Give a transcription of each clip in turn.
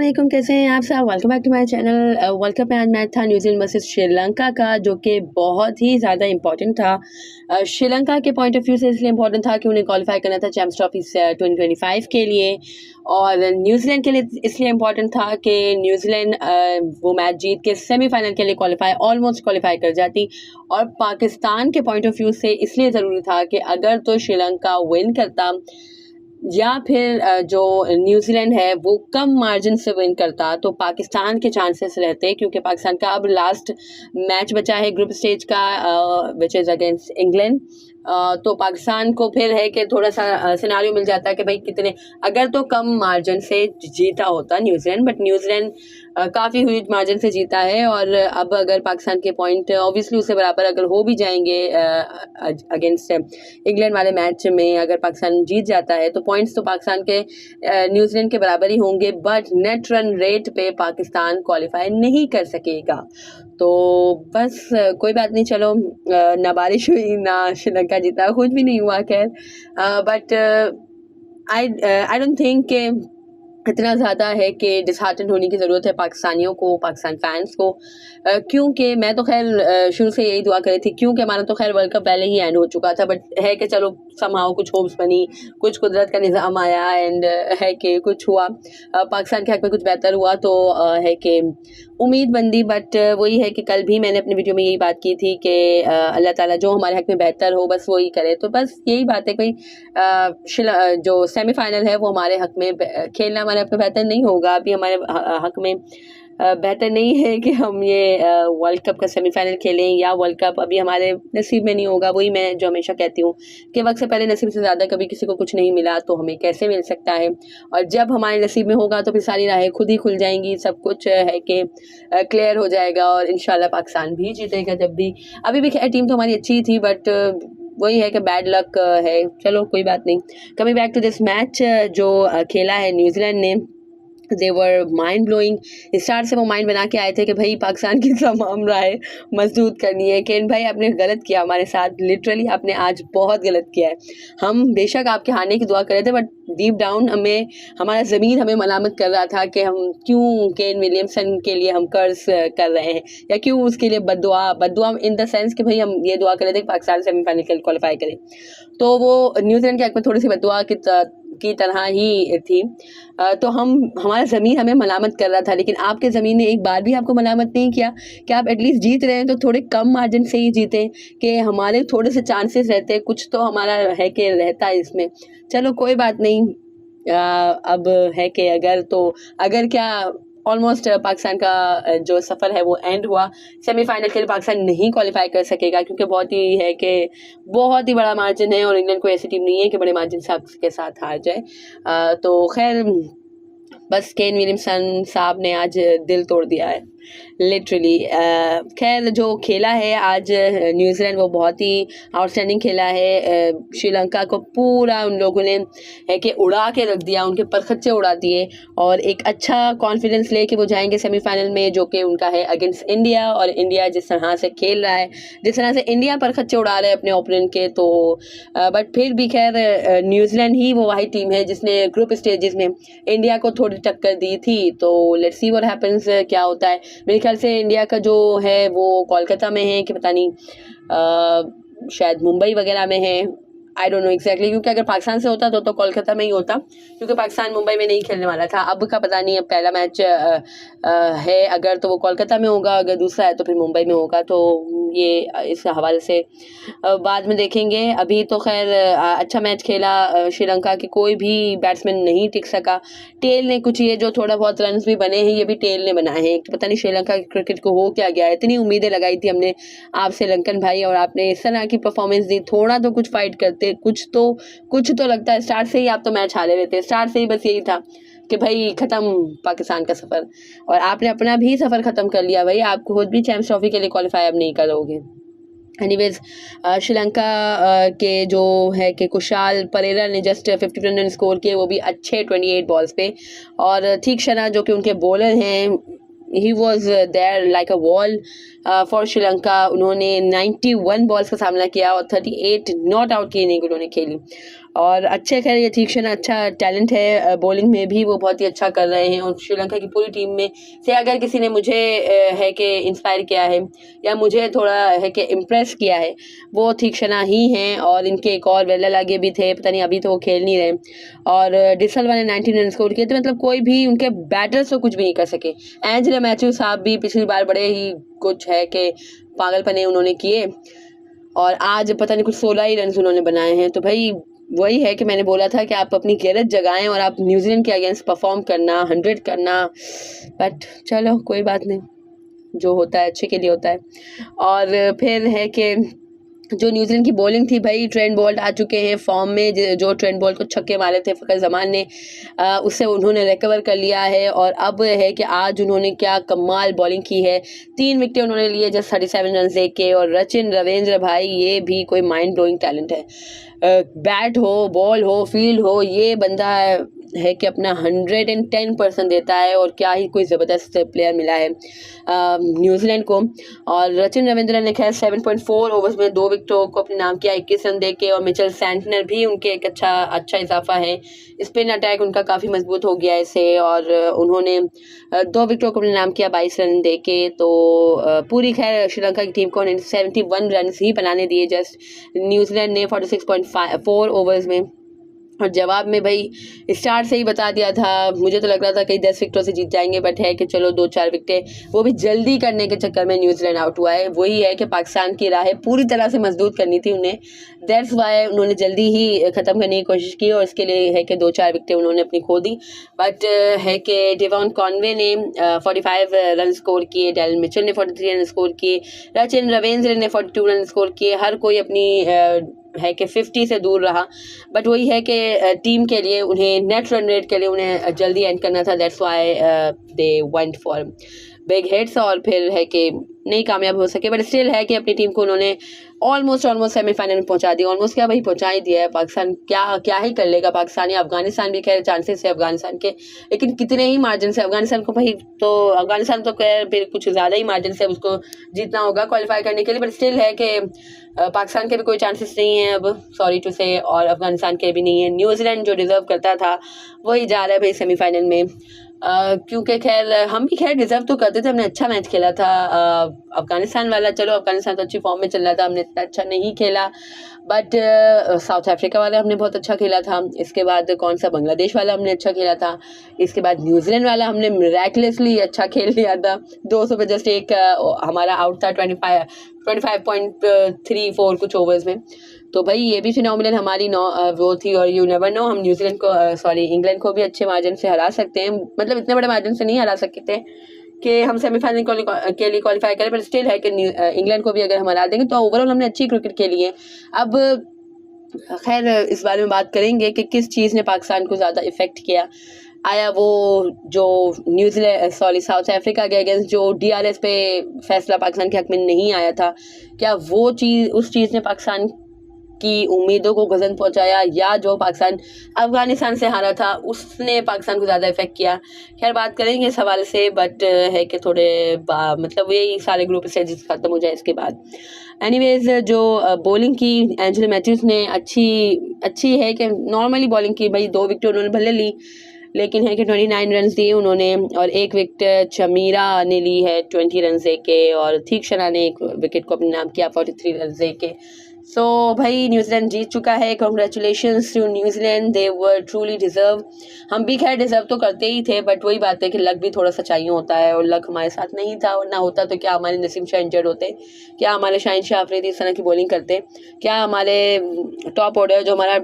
वालेकुम, कैसे हैं आप सब। Welcome back to my channel. World cup में आज मैच था न्यूजीलैंड वर्सेस श्रीलंका का, जो कि बहुत ही ज़्यादा इंपॉर्टेंट था। श्रीलंका के पॉइंट ऑफ व्यू से इसलिए इंपॉर्टेंट था कि उन्हें क्वालिफाई करना था चैंपियंस ट्रॉफी 2025 के लिए, और न्यूजीलैंड के लिए इसलिए इंपॉर्टेंट था कि न्यूजीलैंड वो मैच जीत के सेमीफाइनल के लिए ऑलमोस्ट क्वालिफाई कर जाती। और पाकिस्तान के पॉइंट ऑफ व्यू से इसलिए ज़रूरी था कि अगर तो श्रीलंका विन करता या फिर जो न्यूजीलैंड है वो कम मार्जिन से विन करता तो पाकिस्तान के चांसेस रहते, क्योंकि पाकिस्तान का अब लास्ट मैच बचा है ग्रुप स्टेज का, विच इज़ अगेंस्ट इंग्लैंड। तो पाकिस्तान को फिर है कि थोड़ा सा सिनारियो मिल जाता है कि भाई कितने, अगर तो कम मार्जिन से जीता होता न्यूजीलैंड, बट न्यूजीलैंड काफ़ी ह्यूज मार्जिन से जीता है। और अब अगर पाकिस्तान के पॉइंट ऑब्वियसली उससे बराबर अगर हो भी जाएंगे अगेंस्ट इंग्लैंड वाले मैच में, अगर पाकिस्तान जीत जाता है तो पॉइंट्स तो पाकिस्तान के न्यूजीलैंड के बराबर ही होंगे, बट नेट रन रेट पे पाकिस्तान क्वालिफाई नहीं कर सकेगा। तो बस कोई बात नहीं, चलो ना बारिश हुई ना श्रीलंका जीता, कुछ भी नहीं हुआ खैर। बट आई डोंट थिंक कि इतना ज़्यादा है कि डिसहार्टन होने की ज़रूरत है पाकिस्तानियों को, पाकिस्तान फैंस को, क्योंकि मैं तो खैर शुरू से यही दुआ करी थी, क्योंकि हमारा तो खैर वर्ल्ड कप पहले ही एंड हो चुका था। बट है कि चलो समहाउ कुछ होप्स बनी, कुछ कुदरत का निज़ाम आया, एंड है कि कुछ हुआ पाकिस्तान के हक़ में, कुछ बेहतर हुआ, तो है कि उम्मीद बंदी। बट वही है कि कल भी मैंने अपने वीडियो में यही बात की थी कि अल्लाह ताला जो हमारे हक़ में बेहतर हो बस वही करे। तो बस यही बात है कि जो सेमीफाइनल है वो हमारे हक़ में खेलना हमारे हक़ में बेहतर नहीं होगा, अभी हमारे हक़ में बेहतर नहीं है कि हम ये वर्ल्ड कप का सेमीफाइनल खेलें, या वर्ल्ड कप अभी हमारे नसीब में नहीं होगा। वही मैं जो हमेशा कहती हूँ कि वक्त से पहले नसीब से ज़्यादा कभी किसी को कुछ नहीं मिला तो हमें कैसे मिल सकता है, और जब हमारे नसीब में होगा तो फिर सारी राहें खुद ही खुल जाएंगी, सब कुछ है कि क्लियर हो जाएगा, और इंशाल्लाह पाकिस्तान भी जीतेगा जब भी। अभी भी खैर टीम तो हमारी अच्छी थी, बट वही है कि बैड लक है, चलो कोई बात नहीं। Coming back to this match, जो खेला है न्यूजीलैंड ने, they were mind blowing. Start से वो माइंड बना के आए थे कि भाई पाकिस्तान की तमाम राहें मजबूत करनी है, कि भाई आपने गलत किया हमारे साथ, लिटरली आपने आज बहुत गलत किया है। हम बेशक आपके हारने की दुआ कर रहे थे, बट डीप डाउन हमें हमारा ज़मीर हमें मलामत कर रहा था कि हम क्यों केन विलियमसन के लिए हम कर्ज कर रहे हैं, या क्यों उसके लिए बद्दुआ इन द सेंस कि भाई हम ये दुआ कर रहे थे कि पाकिस्तान सेमीफाइनल के लिए क्वालिफाई करें। तो वो न्यूजीलैंड के हक़ में थोड़ी सी बद्दुआ की तरह ही थी। तो हमारा ज़मीन हमें मलामत कर रहा था, लेकिन आपके ज़मीन ने एक बार भी आपको मलामत नहीं किया कि आप एटलीस्ट जीत रहे हैं तो थोड़े कम मार्जिन से ही जीतें, कि हमारे थोड़े से चांसेस रहते हैं, कुछ तो हमारा है कि रहता है इसमें। चलो कोई बात नहीं, अब है कि अगर क्या ऑलमोस्ट पाकिस्तान का जो सफ़र है वो एंड हुआ। सेमीफाइनल के लिए पाकिस्तान नहीं क्वालिफाई कर सकेगा, क्योंकि बहुत ही है कि बहुत ही बड़ा मार्जिन है, और इंग्लैंड कोई ऐसी टीम नहीं है कि बड़े मार्जिन से आपके साथ हार जाए। तो खैर बस केन विलियमसन साहब ने आज दिल तोड़ दिया है लिटरली। खैर जो खेला है आज न्यूजीलैंड वो बहुत ही आउटस्टैंडिंग खेला है। श्रीलंका को पूरा उन लोगों ने है कि उड़ा के रख दिया, उनके परखच्चे उड़ा दिए, और एक अच्छा कॉन्फिडेंस लेके वो जाएंगे सेमीफाइनल में, जो कि उनका है अगेंस्ट इंडिया। और इंडिया जिस तरह से खेल रहा है, जिस तरह से इंडिया परखच्चे उड़ा रहे हैं अपने ओपोनेंट के, तो बट फिर भी खैर न्यूजीलैंड ही वो वही टीम है जिसने ग्रुप स्टेजेस में इंडिया को थोड़ी टक्कर दी थी। तो लेट्स सी व्हाट हैपेंस, क्या होता है। मेरे ख्याल से इंडिया का जो है वो कोलकाता में है कि पता नहीं, शायद मुंबई वगैरह में है, आई डोंट नो एग्जैक्टली, क्योंकि अगर पाकिस्तान से होता तो कोलकाता में ही होता, क्योंकि पाकिस्तान मुंबई में नहीं खेलने वाला था। अब का पता नहीं, अब पहला मैच है अगर तो वो कोलकाता में होगा, अगर दूसरा है तो फिर मुंबई में होगा। तो ये इस हवाले से बाद में देखेंगे। अभी तो खैर अच्छा मैच खेला श्रीलंका के, कोई भी बैट्समैन नहीं टिक सका। टेल ने कुछ ये जो थोड़ा बहुत रन भी बने हैं, ये भी टेल ने बनाए हैं। पता नहीं श्रीलंका की क्रिकेट को हो क्या गया, इतनी उम्मीदें लगाई थी हमने आप श्रीलंकन भाई, और आपने इस तरह की परफॉर्मेंस दी। थोड़ा तो कुछ फाइट करते, कुछ तो लगता है। स्टार्ट से ही आप तो मैच हारे हुए थे, स्टार्ट से ही बस यही था कि भाई ख़त्म पाकिस्तान का सफ़र, और आपने अपना भी सफ़र ख़त्म कर लिया भाई, आप खुद भी चैंपियंस ट्रॉफी के लिए क्वालिफाई अब नहीं करोगे। एनीवेज श्रीलंका के जो है कि कुशाल परेरा ने जस्ट 50 रन स्कोर किए, वो भी अच्छे 28 बॉल्स पे। और तीक्षणा जो कि उनके बॉलर हैं, he was there like a wall for Sri Lanka. उन्होंने 91 बॉल्स का सामना किया और 38 नॉट आउट की इनिंग उन्होंने खेली। और अच्छे खैर ये तीक्षण अच्छा टैलेंट है, बॉलिंग में भी वो बहुत ही अच्छा कर रहे हैं। और श्रीलंका की पूरी टीम में से अगर किसी ने मुझे है कि इंस्पायर किया है या मुझे थोड़ा है कि इम्प्रेस किया है, वो तीक्षणा ही हैं। और इनके एक और वेला लागे भी थे, पता नहीं अभी तो वो खेल नहीं रहे। और डिसल्वा ने 19 रन स्कोर किए थे, मतलब कोई भी उनके बैटर्स तो कुछ भी नहीं कर सके। एंजेलो मैथ्यूज साहब भी पिछली बार बड़े ही कुछ है कि पागलपने उन्होंने किए, और आज पता नहीं कुछ 16 ही रन उन्होंने बनाए हैं। तो भाई वही है कि मैंने बोला था कि आप अपनी गैरत जगाएं और आप न्यूजीलैंड के अगेंस्ट परफॉर्म करना, 100 करना। बट चलो कोई बात नहीं, जो होता है अच्छे के लिए होता है। और फिर है कि जो न्यूजीलैंड की बॉलिंग थी भाई, ट्रेंट बोल्ट आ चुके हैं फॉर्म में। जो ट्रेंट बोल्ट को छक्के मारे थे फ़खर जमान ने, उससे उन्होंने रिकवर कर लिया है। और अब है कि आज उन्होंने क्या कमाल बॉलिंग की है, 3 विकेटें उन्होंने लिए जस्ट 37 रन दे के। और रचिन रविंद्र भाई ये भी कोई माइंड ब्लोइंग टैलेंट है। बैट हो, बॉल हो, फील्ड हो, ये बंदा है कि अपना 110% देता है। और क्या ही कोई ज़बरदस्त प्लेयर मिला है न्यूजीलैंड को। और रचिन रविंद्र ने खैर 7.4 ओवर्स में 2 विकेटों को अपने नाम किया, 21 रन दे के। और मिचेल सैंटनर भी उनके एक अच्छा इजाफा है। स्पिन अटैक उनका काफ़ी मजबूत हो गया इससे। और उन्होंने 2 विकेटों को अपने नाम किया 22 रन दे के। तो पूरी खैर श्रीलंका की टीम को 71 रन ही बनाने दिए जस्ट न्यूजीलैंड ने 46.4 ओवर्स में। और जवाब में भाई स्टार्ट से ही बता दिया था, मुझे तो लग रहा था कई 10 विकेटों से जीत जाएंगे, बट है कि चलो 2-4 विकेटें वो भी जल्दी करने के चक्कर में न्यूजीलैंड आउट हुआ है। वही है कि पाकिस्तान की राहें पूरी तरह से मजबूत करनी थी उन्हें, दैट्स वाई उन्होंने जल्दी ही ख़त्म करने की कोशिश की। और इसके लिए है कि 2-4 विकेटें उन्होंने अपनी खो दी। बट है कि डेवॉन कॉनवे ने 45 रन स्कोर किए, डैलन मिचेल ने 43 रन स्कोर किए, रचिन रविंद्र ने 42 रन स्कोर किए। हर कोई अपनी है कि 50 से दूर रहा। बट वही है कि टीम के लिए उन्हें नेट रन रेट के लिए उन्हें जल्दी एंड करना था, that's why they went for big hits. और फिर है कि नहीं कामयाब हो सके, बट स्टिल है कि अपनी टीम को उन्होंने ऑलमोस्ट सेमीफाइनल में पहुंचा दिया। ऑलमोस्ट क्या भाई, पहुंचा ही दिया है। पाकिस्तान क्या ही कर लेगा पाकिस्तान, या अफगानिस्तान भी खैर चांसेस है अफगानिस्तान के, लेकिन कितने ही मार्जिन से अफगानिस्तान को भाई, तो अफगानिस्तान तो खैर फिर कुछ ज़्यादा ही मार्जिन से उसको जीतना होगा क्वालिफाई करने के लिए। बट स्टिल है कि पाकिस्तान के भी कोई चांसेस नहीं है अब, सॉरी टू से, और अफगानिस्तान के भी नहीं है। न्यूजीलैंड जो डिज़र्व करता था वही जा रहा है भाई सेमीफाइनल में। क्योंकि खैर हम भी खैर डिज़र्व तो करते थे, हमने अच्छा मैच खेला था। अफगानिस्तान वाला, चलो अफगानिस्तान तो अच्छी फॉर्म में चल रहा था, हमने इतना अच्छा नहीं खेला। बट साउथ अफ्रीका वाला हमने बहुत अच्छा खेला था। इसके बाद कौन सा बांग्लादेश वाला हमने अच्छा खेला था। इसके बाद न्यूजीलैंड वाला हमने मिरेकलसली अच्छा खेल लिया था। 200 पे जस्ट एक हमारा आउट था 25.34 कुछ ओवर्स में। तो भाई ये भी फिनोमिनल हमारी वो थी। और यू नेवर नो, हम न्यूजीलैंड को इंग्लैंड को भी अच्छे मार्जिन से हरा सकते हैं। मतलब इतने बड़े मार्जिन से नहीं हरा सकते कि हम सेमीफाइनल के लिए क्वालिफाई करें, पर स्टिल है कि इंग्लैंड को भी अगर हम हरा देंगे तो ओवरऑल हमने अच्छी क्रिकेट खेली है। अब खैर इस बारे में बात करेंगे कि किस चीज़ ने पाकिस्तान को ज़्यादा इफ़ेक्ट किया। आया वो जो साउथ अफ्रीका के अगेंस्ट जो DRS पे फैसला पाकिस्तान के हक में नहीं आया था, क्या वो चीज़, उस चीज़ ने पाकिस्तान की उम्मीदों को गजन पहुंचाया, या जो पाकिस्तान अफगानिस्तान से हारा था उसने पाकिस्तान को ज़्यादा इफेक्ट किया? खैर बात करेंगे इस हवाले से, बट है कि थोड़े मतलब यही सारे ग्रुप स्टेजेस ख़त्म हो जाए इसके बाद। एनीवेज जो बॉलिंग की एंजेलो मैथ्यूज ने अच्छी है कि नॉर्मली बॉलिंग की, भाई 2 विकेट उन्होंने भले ली, लेकिन है कि 29 रन दिए उन्होंने। और 1 विकेट चमीरा ने ली है 20 रन दे के। और तीक्षणा ने 1 विकेट को अपने नाम किया 43 रन दे के। सो भाई न्यूजीलैंड जीत चुका है, congratulations to New Zealand, they were truly deserve. हम भी खैर डिज़र्व तो करते ही थे, बट वही बात है कि लक भी थोड़ा सा चाहिए होता है, और लक हमारे साथ नहीं था। और ना होता तो क्या हमारे नसीम शाह इंजर्ड होते, क्या हमारे शाहीन शाह अफरीदी इस तरह की बॉलिंग करते, क्या हमारे टॉप ऑर्डर जो हमारा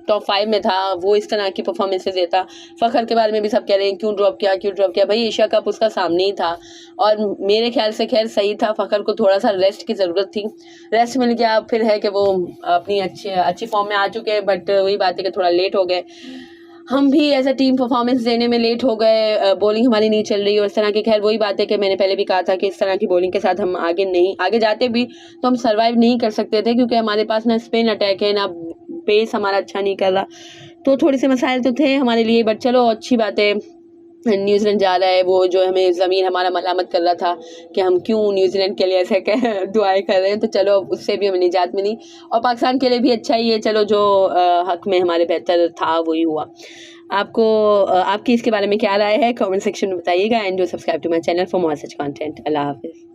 टॉप 5 में था वो इस तरह की परफॉर्मेंसेस देता। फ़खर के बारे में भी सब कह रहे हैं क्यों ड्रॉप किया भाई, एशिया कप उसका सामने ही था, और मेरे ख्याल से खैर सही था। फ़खर को थोड़ा सा रेस्ट की ज़रूरत थी, रेस्ट मिल गया। फिर है कि वो अपनी अच्छी फॉर्म में आ चुके हैं, बट वही बात है कि थोड़ा लेट हो गए। हम भी एज अ टीम परफॉर्मेंस देने में लेट हो गए, बॉलिंग हमारी नहीं चल रही और इस तरह की। खैर वही बात है कि मैंने पहले भी कहा था कि इस तरह की बॉलिंग के साथ हम आगे जाते भी तो हम सर्वाइव नहीं कर सकते थे, क्योंकि हमारे पास ना स्पिन अटैक है, ना पेस हमारा अच्छा नहीं कर रहा। तो थोड़े से मसाइल तो थे हमारे लिए, बट चलो अच्छी बात है न्यूज़ीलैंड जा रहा है, वो जो हमें ज़मीर हमारा मलामत कर रहा था कि हम क्यों न्यूज़ीलैंड के लिए ऐसे दुआएं कर रहे हैं, तो चलो उससे भी हमें निजात मिली और पाकिस्तान के लिए भी अच्छा ही है। चलो जो हक में हमारे बेहतर था वही हुआ। आपको आपकी इसके बारे में क्या राय है, कमेंट सेक्शन में बताइएगा and do subscribe to my channel for more such content. अल्लाह हाफिज़।